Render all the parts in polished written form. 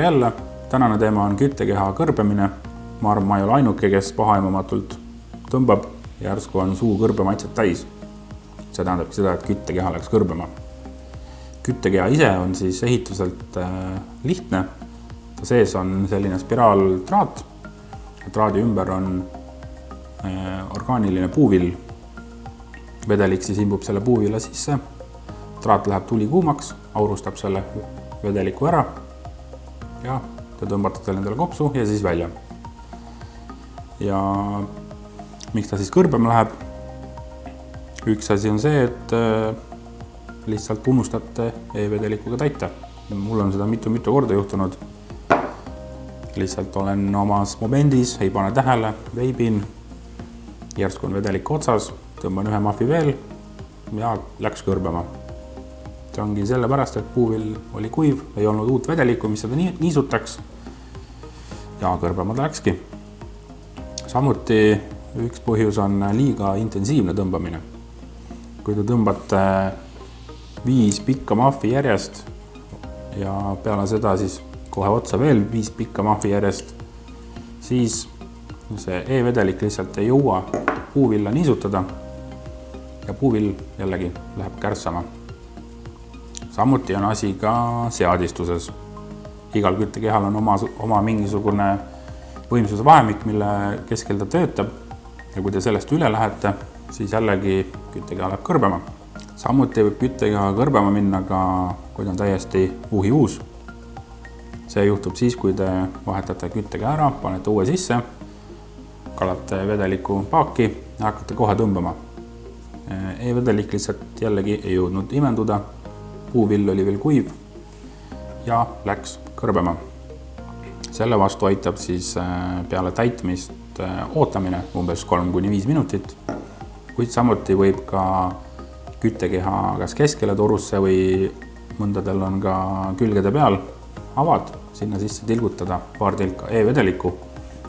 jälle, tänane teema on küttekeha kõrbemine. Ma arvan, ma ei ole ainuke, kes pahaaimamatult tõmbab ja järsku on suu kõrbemaitset täis. See tähendabki seda, et küttekeha läks kõrbema. Küttekeha ise on siis ehituselt lihtne. Ta sees on selline spiraaltraat. Traadi ümber on orgaaniline puuvill. Vedelik siis imbub selle puuvilla sisse. Traat läheb tuli kuumaks, aurustab selle vedeliku ära ja te tõmbate selle endale kopsu ja siis välja. Ja miks ta siis kõrbema läheb? Üks asi on see, et lihtsalt unustate e-vedelikuga täita. Mul on seda mitu korda juhtunud. Lihtsalt olen omas momendis, ei pane tähele, veibin, järsku on vedelik otsas, tõmban ühe mahvi veel ja läks kõrbema. See ongi sellepärast, et puuvill oli kuiv, ei olnud uut vedelikku, mis seda niisutaks ja kõrbema ta läkski. Samuti üks põhjus on liiga intensiivne tõmbamine. Kui te tõmbate 5 pikka mahvi järjest ja peale seda siis kohe otsa veel 5 pikka mahvi järjest, siis see e-vedelik lihtsalt ei jõua puuvilla niisutada ja puuvill jällegi läheb kärssama. Samuti on asi ka seadistuses. Igal küttekehal on oma mingisugune võimsuse vahemik, mille keskel ta töötab ja kui te sellest üle lähete, siis jällegi küttekeha läheb kõrbema. Samuti võib küttekeha kõrbema minna ka, kui ta on täiesti uus. See juhtub siis, kui te vahetate küttekeha ära, panete uue sisse, kallate vedeliku paaki ja hakkate kohe tõmbama. E-vedelik lihtsalt jällegi ei jõudnud imenduda, puuvill oli veel kuiv ja läks kõrbema. Selle vastu aitab siis peale täitmist ootamine umbes 3–5 minutit, kuid samuti võib ka küttekeha kas keskele torusse või mõndadel on ka külgede peal avad sinna sisse tilgutada paar tilka e-vedelikku.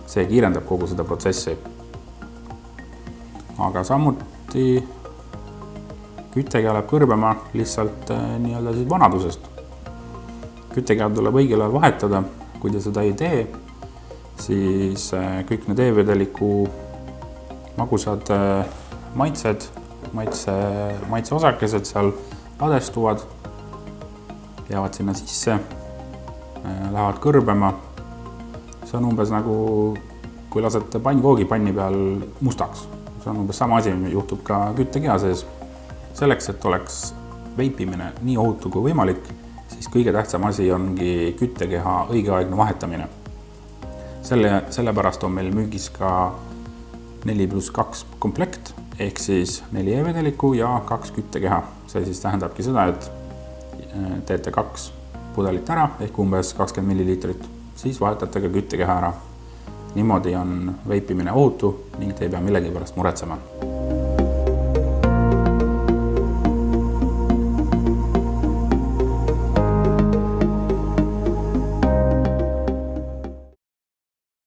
See kiirendab kogu seda protsessi. Aga samuti küttekeha läheb kõrbema lihtsalt nii-öelda siis vanadusest. Küttekeha tuleb õigel ajal vahetada. Kui te seda ei tee, siis kõik need e-vedeliku magusad maitseosakesed seal ladestuvad, jäävad sinna sisse, lähevad kõrbema. See on umbes nagu, kui lasete pannkoogi panni peal mustaks. See on umbes sama asi, juhtub ka küttekeha sees. Selleks, et oleks veipimine nii ohutu kui võimalik, siis kõige tähtsam asi ongi küttekeha õigeaegne vahetamine. Sellepärast on meil müügis ka 4+2 komplekt, ehk siis 4 e-vedelikku ja 2 küttekeha. See siis tähendabki seda, et teete 2 pudelit ära, ehk umbes 20 milliliitrit, siis vahetate ka küttekeha ära. Niimoodi on veipimine ohutu ning te ei pea millegi pärast muretsema.